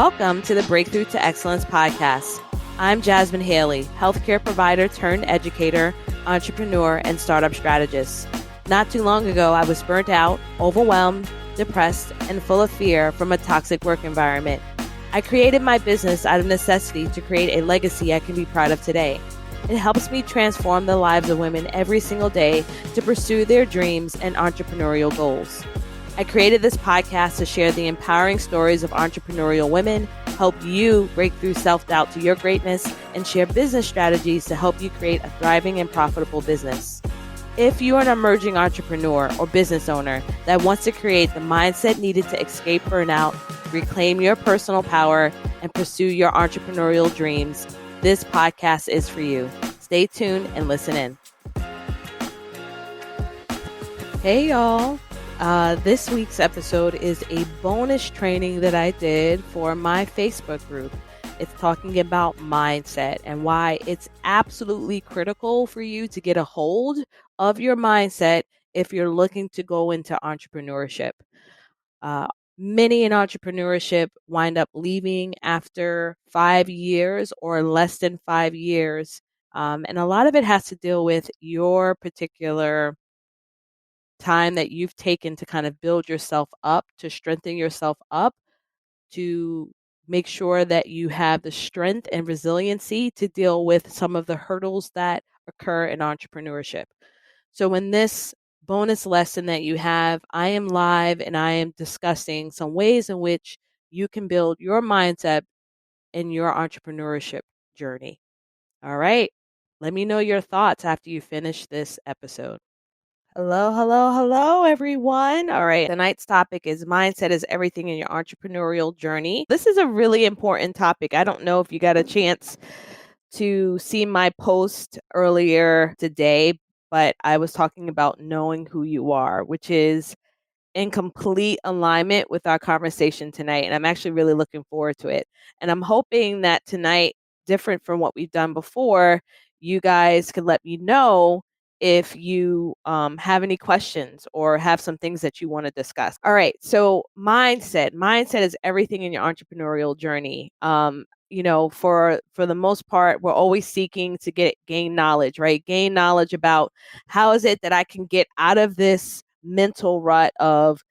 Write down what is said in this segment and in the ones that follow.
Welcome to the Breakthrough to Excellence podcast. I'm Jasmine Haley, healthcare provider turned educator, entrepreneur, and startup strategist. Not too long ago, I was burnt out, overwhelmed, depressed, and full of fear from a toxic work environment. I created my business out of necessity to create a legacy I can be proud of today. It helps me transform the lives of women every single day to pursue their dreams and entrepreneurial goals. I created this podcast to share the empowering stories of entrepreneurial women, help you break through self-doubt to your greatness, and share business strategies to help you create a thriving and profitable business. If you are an emerging entrepreneur or business owner that wants to create the mindset needed to escape burnout, reclaim your personal power, and pursue your entrepreneurial dreams, this podcast is for you. Stay tuned and listen in. Hey, y'all. This week's episode is a bonus training that I did for my Facebook group. It's talking about mindset and why it's absolutely critical for you to get a hold of your mindset if you're looking to go into entrepreneurship. Many in entrepreneurship wind up leaving after 5 years or less than 5 years. And a lot of it has to deal with your particular time that you've taken to kind of build yourself up, to strengthen yourself up, to make sure that you have the strength and resiliency to deal with some of the hurdles that occur in entrepreneurship. So in this bonus lesson that you have, I am live and I am discussing some ways in which you can build your mindset in your entrepreneurship journey. All right. Let me know your thoughts after you finish this episode. Hello, everyone. All right. Tonight's topic is mindset is everything in your entrepreneurial journey. This is a really important topic. I don't know if you got a chance to see my post earlier today, but I was talking about knowing who you are, which is in complete alignment with our conversation tonight. And I'm actually really looking forward to it. And I'm hoping that tonight, different from what we've done before, you guys can let me know if you have any questions or have some things that you want to discuss. All right. So mindset is everything in your entrepreneurial journey. For the most part, we're always seeking to gain knowledge, right? Gain knowledge about how is it that I can get out of this mental rut of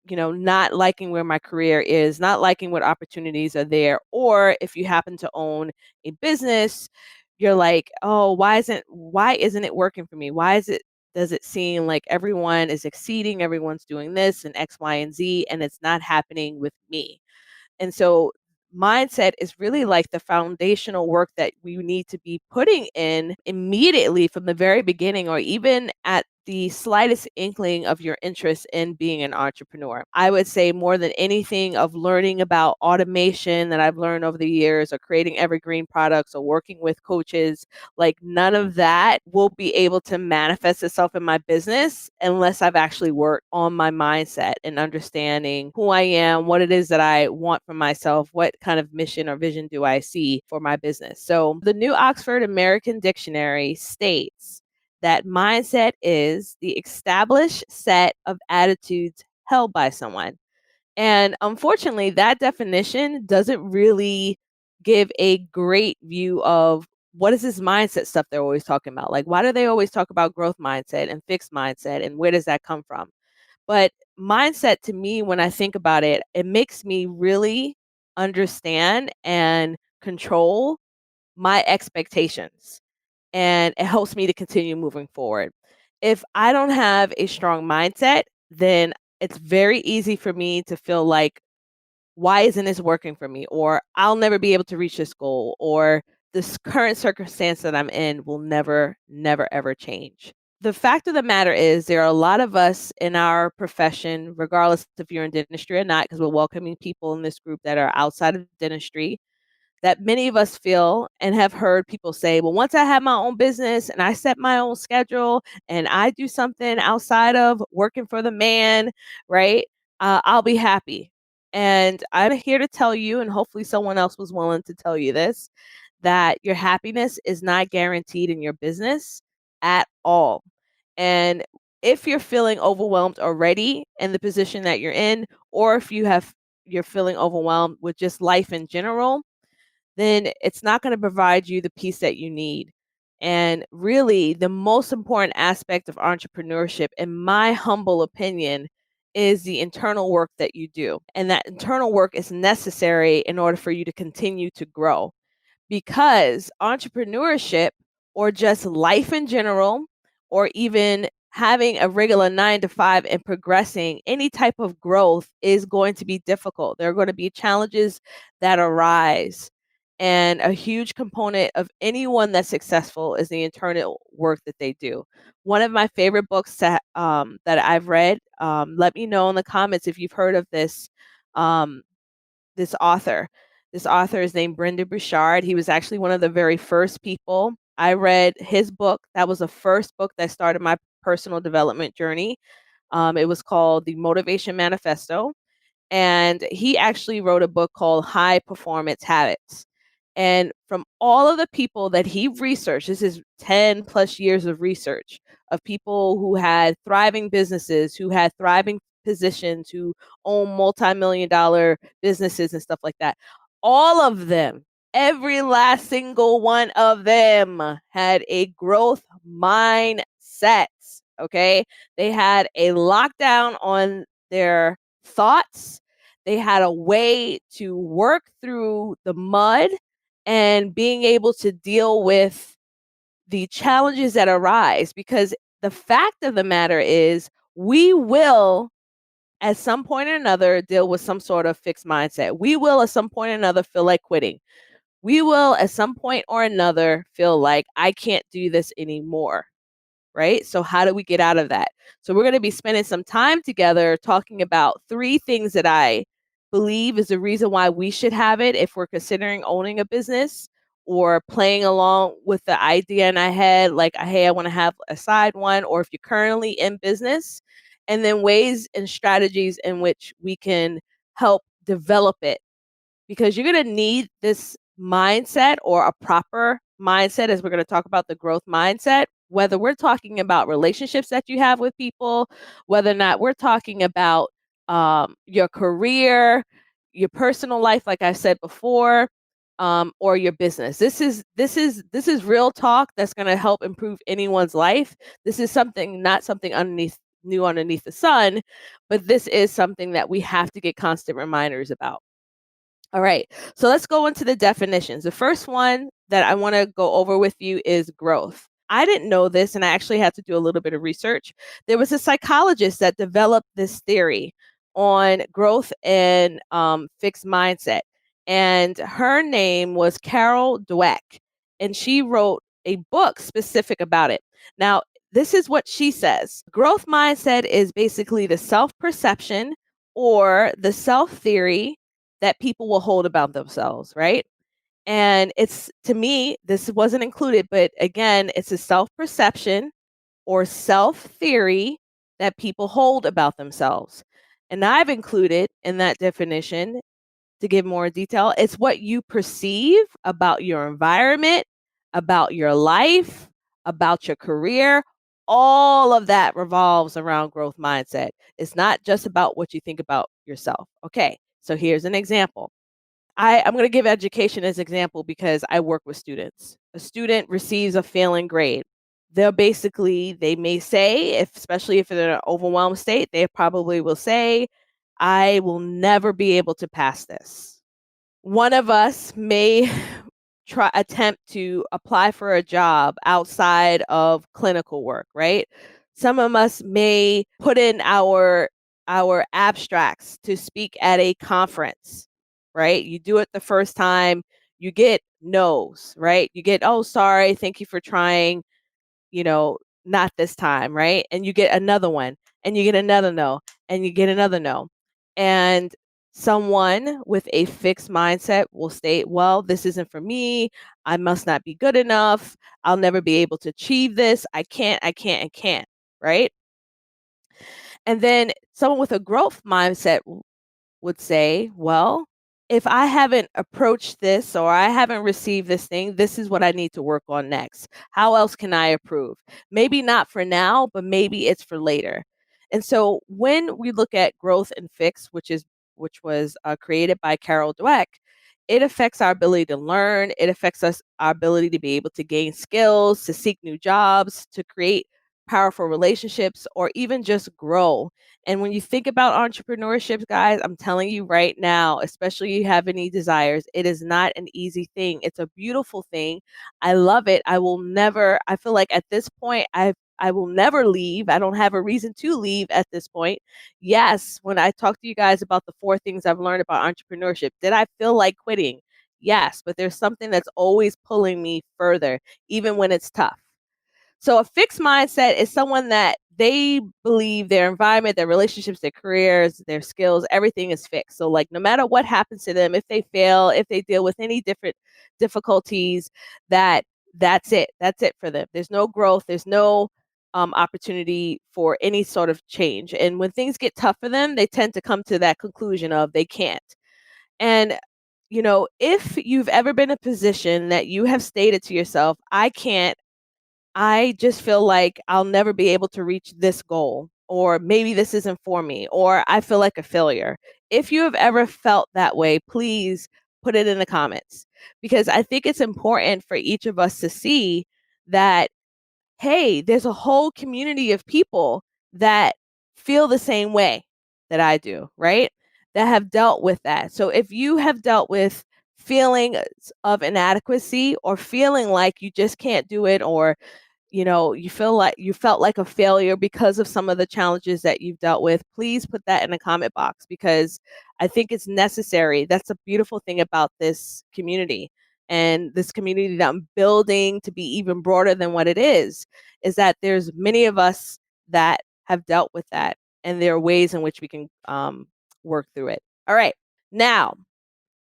not liking where my career is, not liking what opportunities are there. Or if you happen to own a business, you're like, oh, why isn't it working for me? Does it seem like everyone is exceeding, everyone's doing this and X, Y, and Z, and it's not happening with me? And so mindset is really like the foundational work that we need to be putting in immediately from the very beginning, or even at the slightest inkling of your interest in being an entrepreneur. I would say more than anything of learning about automation that I've learned over the years, or creating evergreen products, or working with coaches, like none of that will be able to manifest itself in my business unless I've actually worked on my mindset and understanding who I am, what it is that I want for myself, what kind of mission or vision do I see for my business. So the New Oxford American Dictionary states that mindset is the established set of attitudes held by someone. And unfortunately, that definition doesn't really give a great view of what is this mindset stuff they're always talking about. Like, why do they always talk about growth mindset and fixed mindset, and where does that come from? But mindset, to me, when I think about it, it makes me really understand and control my expectations, and it helps me to continue moving forward. If I don't have a strong mindset, then it's very easy for me to feel like, why isn't this working for me? Or I'll never be able to reach this goal, or this current circumstance that I'm in will never, ever change. The fact of the matter is, there are a lot of us in our profession, regardless if you're in dentistry or not, because we're welcoming people in this group that are outside of dentistry, that many of us feel and have heard people say, well, once I have my own business and I set my own schedule and I do something outside of working for the man, right, I'll be happy. And I'm here to tell you, and hopefully someone else was willing to tell you this, that your happiness is not guaranteed in your business at all. And if you're feeling overwhelmed already in the position that you're in, or if you have you're feeling overwhelmed with just life in general, then it's not going to provide you the peace that you need. And really, the most important aspect of entrepreneurship, in my humble opinion, is the internal work that you do. And that internal work is necessary in order for you to continue to grow, because entrepreneurship, or just life in general, or even having a regular 9 to 5 and progressing, any type of growth is going to be difficult. There are going to be challenges that arise. And a huge component of anyone that's successful is the internal work that they do. One of my favorite books that I've read, let me know in the comments if you've heard of um, this author. This author is named Brendon Burchard. He was actually one of the very first people. I read his book. That was the first book that started my personal development journey. It was called The Motivation Manifesto. And he actually wrote a book called High Performance Habits. And from all of the people that he researched, this is 10 plus years of research of people who had thriving businesses, who had thriving positions, who own multi-million-dollar businesses and stuff like that. All of them, every last single one of them had a growth mindset. Okay. They had a lockdown on their thoughts. They had a way to work through the mud and being able to deal with the challenges that arise, because the fact of the matter is we will at some point or another deal with some sort of fixed mindset. We will at some point or another feel like quitting. We will at some point or another feel like I can't do this anymore. Right? So how do we get out of that? So we're going to be spending some time together talking about 3 things that I believe is the reason why we should have it if we're considering owning a business or playing along with the idea in our head, like, hey, I want to have a side one, or if you're currently in business, and then ways and strategies in which we can help develop it, because you're going to need this mindset, or a proper mindset, as we're going to talk about the growth mindset, whether we're talking about relationships that you have with people, whether or not we're talking about your career, your personal life, like I said before, or your business. This is real talk that's going to help improve anyone's life. This is something, not something new underneath the sun, but this is something that we have to get constant reminders about. All right, so let's go into the definitions. The first one that I want to go over with you is growth. I didn't know this, and I actually had to do a little bit of research. There was a psychologist that developed this theory on growth and fixed mindset, and her name was Carol Dweck, and she wrote a book specific about it. Now, this is what she says. Growth mindset is basically the self-perception or the self-theory that people will hold about themselves, right? And it's, to me, this wasn't included, but again, it's a self perception or self theory that people hold about themselves. And I've included in that definition, to give more detail, it's what you perceive about your environment, about your life, about your career. All of that revolves around growth mindset. It's not just about what you think about yourself. Okay, so here's an example. I'm going to give education as example because I work with students. A student receives a failing grade. They may say, especially if they're in an overwhelmed state, they probably will say, I will never be able to pass this. One of us may attempt to apply for a job outside of clinical work, right? Some of us may put in our abstracts to speak at a conference, right? You do it the first time, you get no's, right? You get, oh, sorry, thank you for trying, you know, not this time, right? And you get another one, and you get another no, and you get another no. And someone with a fixed mindset will state, well, this isn't for me. I must not be good enough. I'll never be able to achieve this. I can't, right? And then someone with a growth mindset would say, well, if I haven't approached this or I haven't received this thing, this is what I need to work on next. How else can I improve? Maybe not for now, but maybe it's for later. And so when we look at growth and fix, which is which was created by Carol Dweck, it affects our ability to learn. It affects our ability to be able to gain skills, to seek new jobs, to create powerful relationships, or even just grow. And when you think about entrepreneurship, guys, I'm telling you right now, especially you have any desires, it is not an easy thing. It's a beautiful thing. I love it. I feel like at this point, I will never leave. I don't have a reason to leave at this point. Yes, when I talk to you guys about the 4 things I've learned about entrepreneurship, did I feel like quitting? Yes, but there's something that's always pulling me further, even when it's tough. So a fixed mindset is someone that they believe their environment, their relationships, their careers, their skills, everything is fixed. So like no matter what happens to them, if they fail, if they deal with any different difficulties, that's it. That's it for them. There's no growth. There's no opportunity for any sort of change. And when things get tough for them, they tend to come to that conclusion of they can't. And if you've ever been in a position that you have stated to yourself, I can't, I just feel like I'll never be able to reach this goal, or maybe this isn't for me, or I feel like a failure. If you have ever felt that way, please put it in the comments, because I think it's important for each of us to see that, hey, there's a whole community of people that feel the same way that I do, right? That have dealt with that. So if you have dealt with feelings of inadequacy, or feeling like you just can't do it, or you feel like you felt like a failure because of some of the challenges that you've dealt with, please put that in the comment box, because I think it's necessary. That's a beautiful thing about this community, and this community that I'm building to be even broader than what it is that there's many of us that have dealt with that, and there are ways in which we can work through it. All right. Now,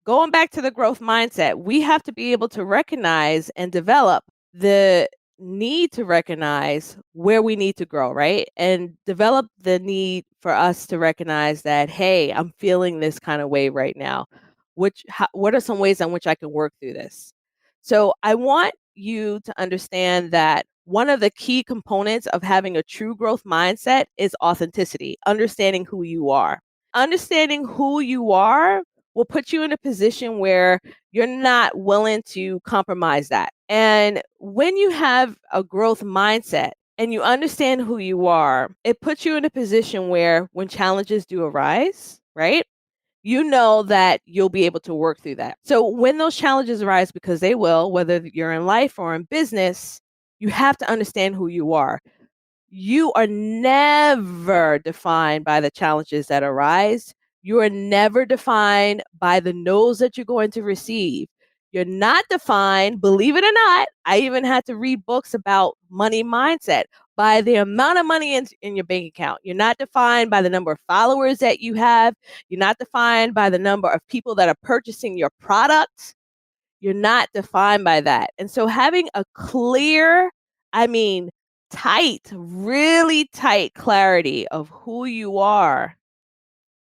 going back to the growth mindset, we have to be able to recognize and develop the need to recognize where we need to grow, right? And develop the need for us to recognize that, hey, I'm feeling this kind of way right now. What are some ways in which I can work through this? So I want you to understand that one of the key components of having a true growth mindset is authenticity, understanding who you are. Understanding who you are will put you in a position where you're not willing to compromise that. And when you have a growth mindset and you understand who you are, it puts you in a position where when challenges do arise, right? You know that you'll be able to work through that. So when those challenges arise, because they will, whether you're in life or in business, you have to understand who you are. You are never defined by the challenges that arise. You are never defined by the no's that you're going to receive. You're not defined, believe it or not. I even had to read books about money mindset, by the amount of money in your bank account. You're not defined by the number of followers that you have. You're not defined by the number of people that are purchasing your products. You're not defined by that. And so having a clear, I mean, tight, really tight clarity of who you are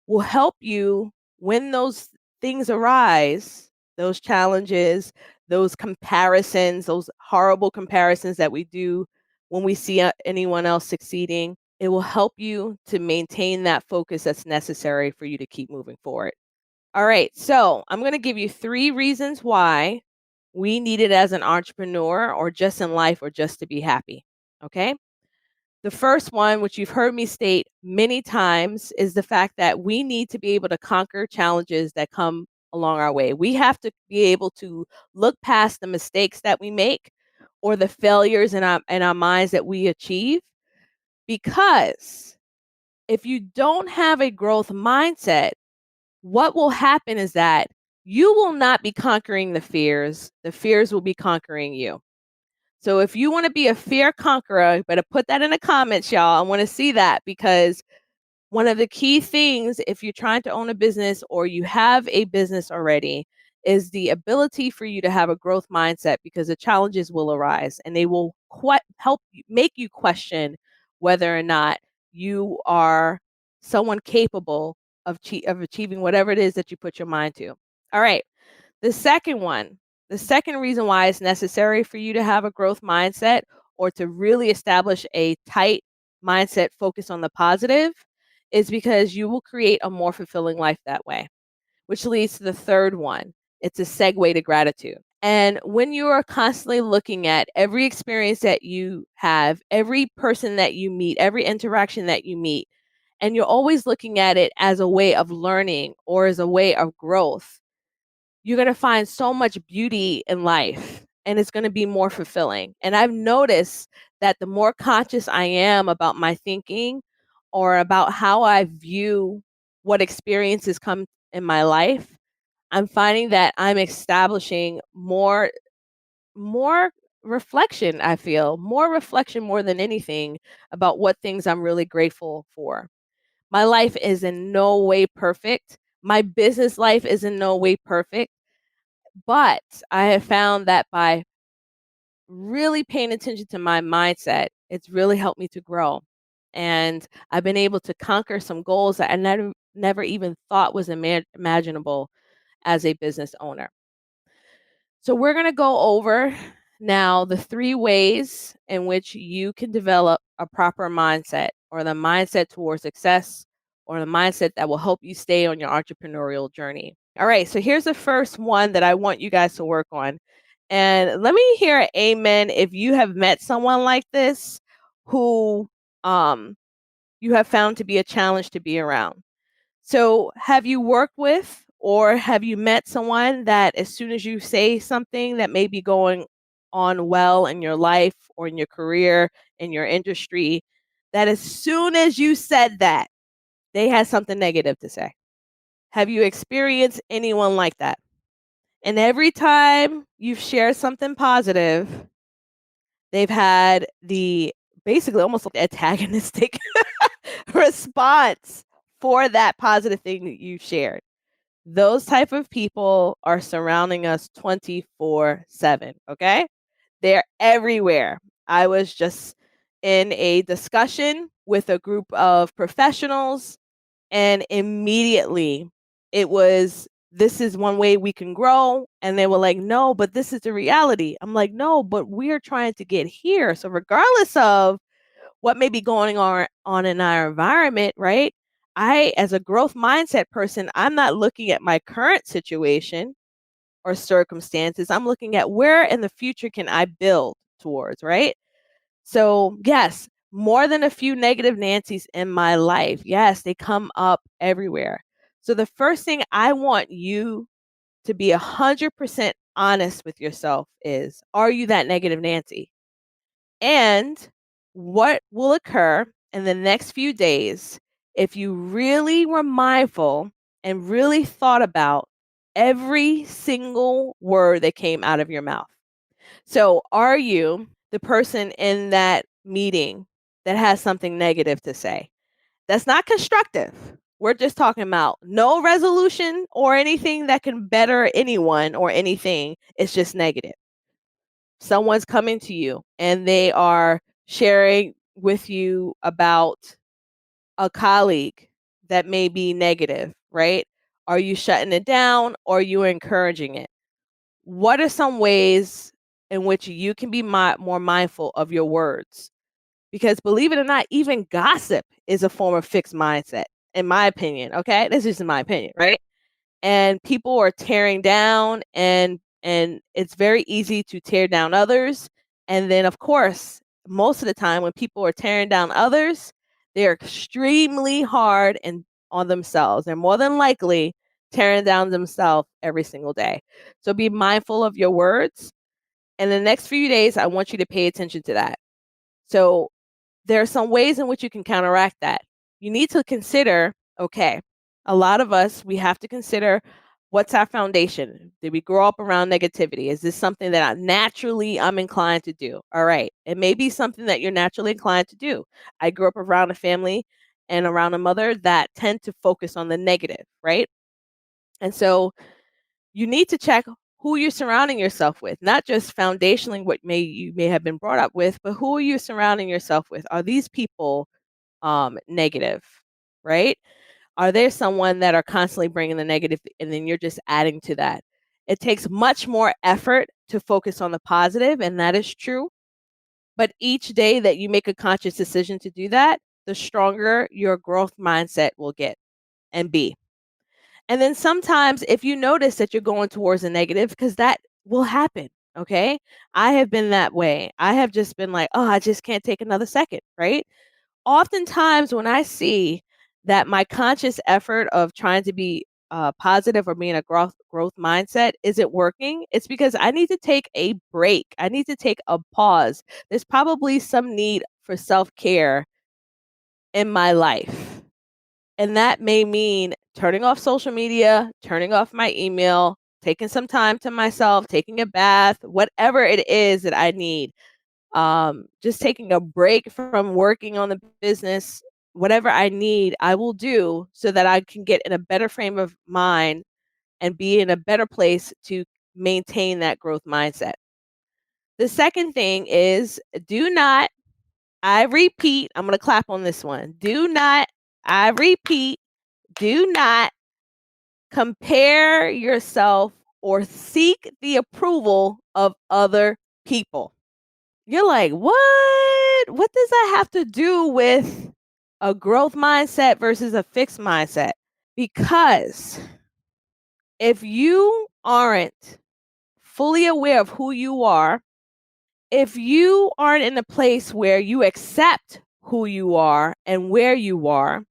will help you when those things arise, those challenges, those comparisons, those horrible comparisons that we do when we see anyone else succeeding. It will help you to maintain that focus that's necessary for you to keep moving forward. All right, so I'm going to give you 3 reasons why we need it as an entrepreneur, or just in life, or just to be happy. Okay. The first one, which you've heard me state many times, is the fact that we need to be able to conquer challenges that come along our way. We have to be able to look past the mistakes that we make, or the failures in our minds that we achieve, because if you don't have a growth mindset, what will happen is that you will not be conquering the fears will be conquering you. So if you want to be a fear conqueror, better put that in the comments, y'all. I want to see that, because one of the key things, if you're trying to own a business or you have a business already, is the ability for you to have a growth mindset, because the challenges will arise and they will help make you question whether or not you are someone capable of achieving whatever it is that you put your mind to. All right. The second one, the second reason why it's necessary for you to have a growth mindset, or to really establish a tight mindset focused on the positive, is because you will create a more fulfilling life that way, which leads to the third one. It's a segue to gratitude. And when you are constantly looking at every experience that you have, every person that you meet, every interaction that you meet, and you're always looking at it as a way of learning or as a way of growth, you're going to find so much beauty in life and it's going to be more fulfilling. And I've noticed that the more conscious I am about my thinking or about how I view what experiences come in my life, I'm finding that I'm establishing more reflection, I feel, more reflection more than anything about what things I'm really grateful for. My life is in no way perfect. My business life is in no way perfect, but I have found that by really paying attention to my mindset, it's really helped me to grow. And I've been able to conquer some goals that I never even thought was imaginable as a business owner. So we're going to go over now the 3 ways in which you can develop a proper mindset, or the mindset towards success, or the mindset that will help you stay on your entrepreneurial journey. All right, so here's the first one that I want you guys to work on. And let me hear an amen if you have met someone like this who you have found to be a challenge to be around. So, have you worked with or have you met someone that as soon as you say something that may be going on well in your life or in your career, in your industry, that as soon as you said that, they had something negative to say? Have you experienced anyone like that? And every time you've shared something positive, they've had the basically almost like antagonistic response for that positive thing that you shared. Those type of people are surrounding us 24/7, okay? They're everywhere. I was just in a discussion with a group of professionals, and immediately it was, this is one way we can grow. And they were like, no, but this is the reality. I'm like, no, but we're trying to get here. So regardless of what may be going on in our environment, right? I, as a growth mindset person, I'm not looking at my current situation or circumstances. I'm looking at where in the future can I build towards, right? So, yes, more than a few negative Nancy's in my life. Yes, they come up everywhere. So, the first thing I want you to be 100% honest with yourself is, are you that negative Nancy? And what will occur in the next few days if you really were mindful and really thought about every single word that came out of your mouth? So, are you the person in that meeting that has something negative to say? That's not constructive. We're just talking about no resolution or anything that can better anyone or anything. It's just negative. Someone's coming to you and they are sharing with you about a colleague that may be negative, right? Are you shutting it down or are you encouraging it? What are some ways in which you can be more mindful of your words? Because believe it or not, even gossip is a form of fixed mindset, in my opinion. Okay. This is my opinion, right? And people are tearing down, and it's very easy to tear down others. And then of course, most of the time when people are tearing down others, they're extremely hard and on themselves. They're more than likely tearing down themselves every single day. So be mindful of your words. And the next few days, I want you to pay attention to that. So there are some ways in which you can counteract that. You need to consider, okay, a lot of us, we have to consider, what's our foundation? Did we grow up around negativity? Is this something that I'm inclined to do? All right. It may be something that you're naturally inclined to do. I grew up around a family and around a mother that tend to focus on the negative, right? And so you need to check who you're surrounding yourself with, not just foundationally what you may have been brought up with, but who are you surrounding yourself with? Are these people negative, right? Are there someone that are constantly bringing the negative and then you're just adding to that? It takes much more effort to focus on the positive, and that is true. But each day that you make a conscious decision to do that, the stronger your growth mindset will get and be. And then sometimes if you notice that you're going towards a negative, because that will happen, okay? I have been that way. I have just been like, oh, I just can't take another second, right? Oftentimes when I see that my conscious effort of trying to be positive or being a growth mindset isn't working, it's because I need to take a break. I need to take a pause. There's probably some need for self-care in my life. And that may mean turning off social media, turning off my email, taking some time to myself, taking a bath, whatever it is that I need. Just taking a break from working on the business, whatever I need, I will do so that I can get in a better frame of mind and be in a better place to maintain that growth mindset. The second thing is do not, I repeat, I'm going to clap on this one. Do not, I repeat, do not compare yourself or seek the approval of other people. You're like, what? What does that have to do with a growth mindset versus a fixed mindset? Because if you aren't fully aware of who you are, if you aren't in a place where you accept who you are and where you are,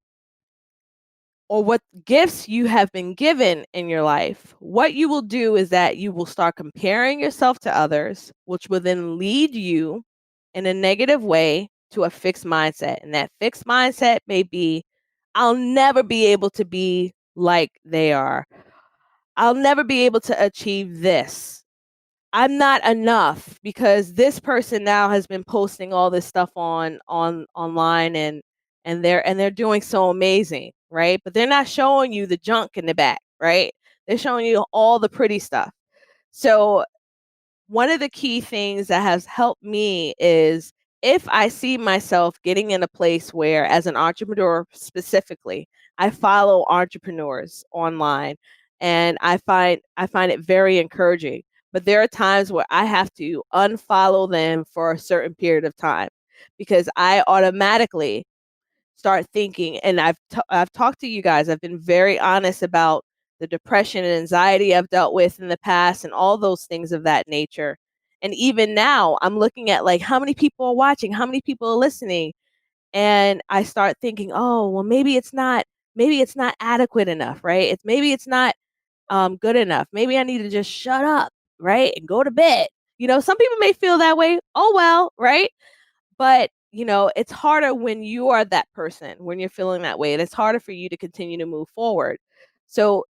or what gifts you have been given in your life, what you will do is that you will start comparing yourself to others, which will then lead you in a negative way to a fixed mindset. And that fixed mindset may be, I'll never be able to be like they are. I'll never be able to achieve this. I'm not enough because this person now has been posting all this stuff on online and they're doing so amazing, right? But they're not showing you the junk in the back, right? They're showing you all the pretty stuff. So one of the key things that has helped me is if I see myself getting in a place where, as an entrepreneur specifically, I follow entrepreneurs online and I find it very encouraging. But there are times where I have to unfollow them for a certain period of time because I automatically start thinking, and I've talked to you guys. I've been very honest about the depression and anxiety I've dealt with in the past and all those things of that nature. And even now, I'm looking at like how many people are watching, how many people are listening, and I start thinking, oh, well, maybe it's not adequate enough, right? Maybe it's not good enough. Maybe I need to just shut up, right, and go to bed. Some people may feel that way. Oh well, right? But, it's harder when you are that person, when you're feeling that way, and it's harder for you to continue to move forward. So,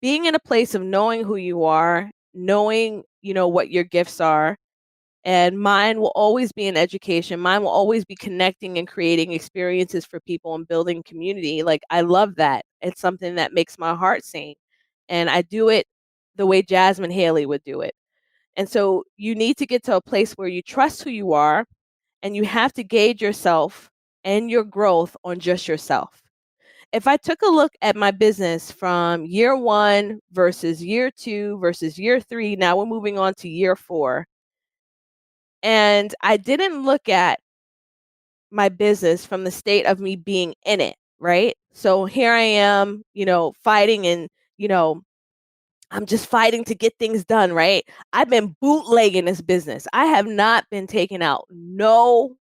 being in a place of knowing who you are, knowing, what your gifts are, and mine will always be in education. Mine will always be connecting and creating experiences for people and building community. Like, I love that. It's something that makes my heart sing. And I do it the way Jasmine Haley would do it. And so, you need to get to a place where you trust who you are and you have to gauge yourself and your growth on just yourself. If I took a look at my business from year 1 versus year 2 versus year 3, now we're moving on to year 4, and I didn't look at my business from the state of me being in it, right? So here I am, fighting and, you know, I'm just fighting to get things done, right? I've been bootlegging this business. I have not been taking out no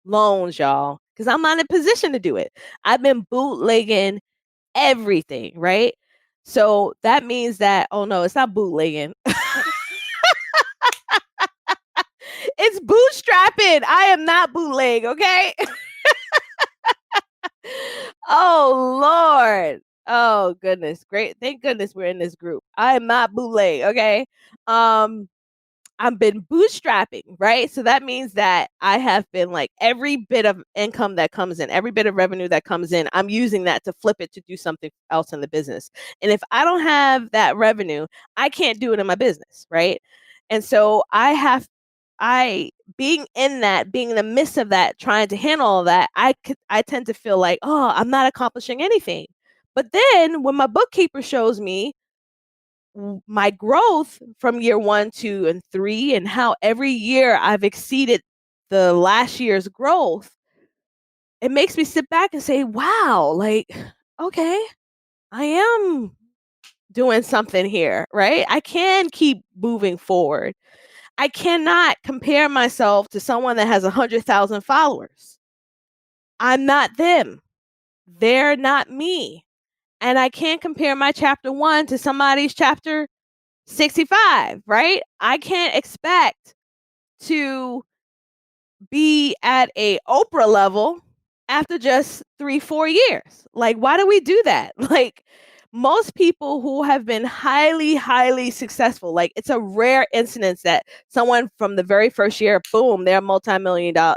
loans, y'all, because I'm not in a position to do it. I've been bootlegging everything, right? So that means that, oh no, it's not bootlegging. It's bootstrapping. I am not bootleg, okay? Oh Lord. Oh goodness. Great. Thank goodness we're in this group. I am not bootleg, okay? Um I've been bootstrapping, right? So that means that I have been like every bit of income that comes in, every bit of revenue that comes in, I'm using that to flip it to do something else in the business. And if I don't have that revenue, I can't do it in my business, right? And so being in that, being in the midst of that, trying to handle all that, I tend to feel like, oh, I'm not accomplishing anything. But then when my bookkeeper shows me my growth from year 1, 2, and 3, and how every year I've exceeded the last year's growth, it makes me sit back and say, wow, like, okay, I am doing something here, right? I can keep moving forward. I cannot compare myself to someone that has 100,000 followers. I'm not them. They're not me. And I can't compare my chapter 1 to somebody's chapter 65, right? I can't expect to be at a Oprah level after just 3-4 years. Like, why do we do that? Like, most people who have been highly successful, like, it's a rare incidence that someone from the very first year, boom, they're a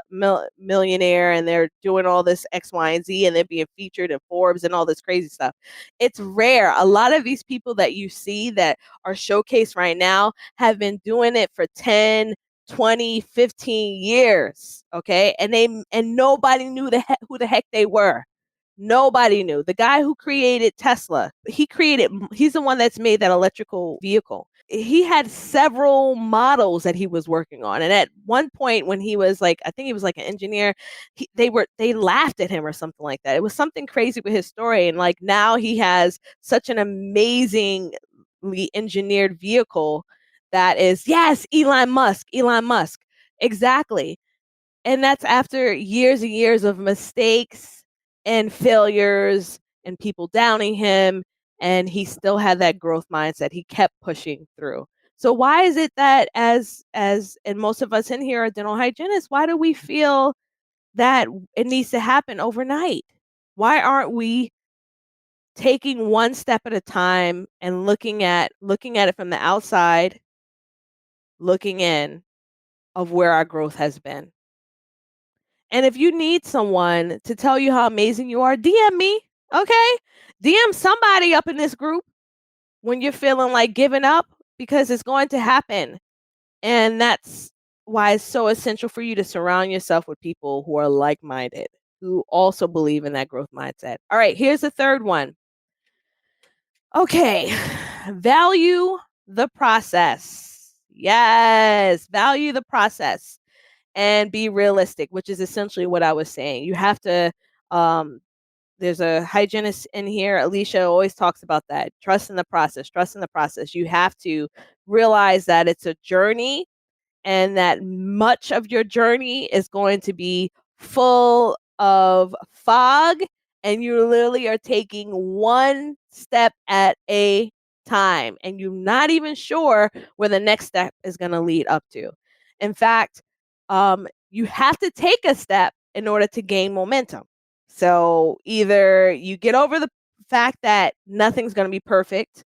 millionaire and they're doing all this X, Y, and Z and they're being featured in Forbes and all this crazy stuff. It's rare. A lot of these people that you see that are showcased right now have been doing it for 10, 20, 15 years, okay? And nobody knew who the heck they were. Nobody knew. The guy who created Tesla, he's the one that's made that electrical vehicle. He had several models that he was working on. And at one point when he was like, I think he was like an engineer, they laughed at him or something like that. It was something crazy with his story. And like now he has such an amazingly engineered vehicle that is, yes, Elon Musk. Exactly. And that's after years and years of mistakes and failures and people downing him. And he still had that growth mindset. He kept pushing through. So why is it that as and most of us in here are dental hygienists, why do we feel that it needs to happen overnight? Why aren't we taking one step at a time and looking at it from the outside, looking in of where our growth has been? And if you need someone to tell you how amazing you are, DM me, okay? DM somebody up in this group when you're feeling like giving up, because it's going to happen. And that's why it's so essential for you to surround yourself with people who are like-minded, who also believe in that growth mindset. All right, here's the third one. Okay, value the process. Yes, value the process. And be realistic, which is essentially what I was saying. You have to, there's a hygienist in here, Alicia always talks about that. Trust in the process. You have to realize that it's a journey and that much of your journey is going to be full of fog, and you literally are taking one step at a time and you're not even sure where the next step is going to lead up to. In fact, you have to take a step in order to gain momentum. So either you get over the fact that nothing's going to be perfect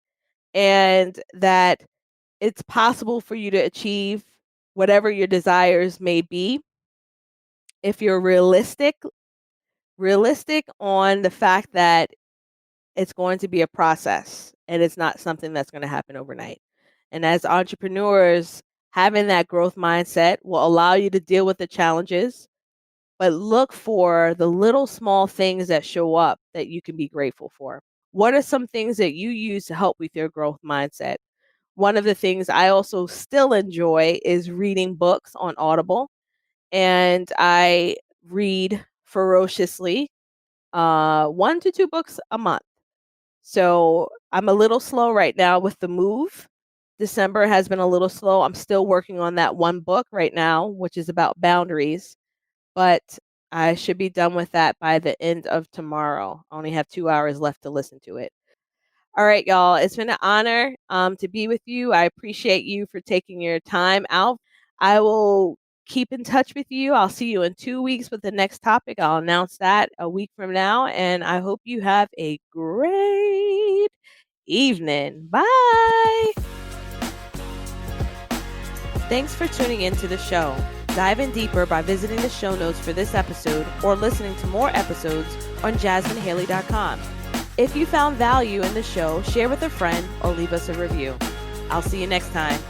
and that it's possible for you to achieve whatever your desires may be if you're realistic on the fact that it's going to be a process and it's not something that's going to happen overnight. And as entrepreneurs, having that growth mindset will allow you to deal with the challenges, but look for the little small things that show up that you can be grateful for. What are some things that you use to help with your growth mindset? One of the things I also still enjoy is reading books on Audible, and I read ferociously, 1 to 2 books a month. So I'm a little slow right now with the move. December has been a little slow. I'm still working on that one book right now, which is about boundaries, but I should be done with that by the end of tomorrow. I only have 2 hours left to listen to it. All right, y'all. It's been an honor to be with you. I appreciate you for taking your time out. I will keep in touch with you. I'll see you in 2 weeks with the next topic. I'll announce that a week from now. And I hope you have a great evening. Bye. Thanks for tuning into the show. Dive in deeper by visiting the show notes for this episode or listening to more episodes on JasmineHaley.com. If you found value in the show, share with a friend or leave us a review. I'll see you next time.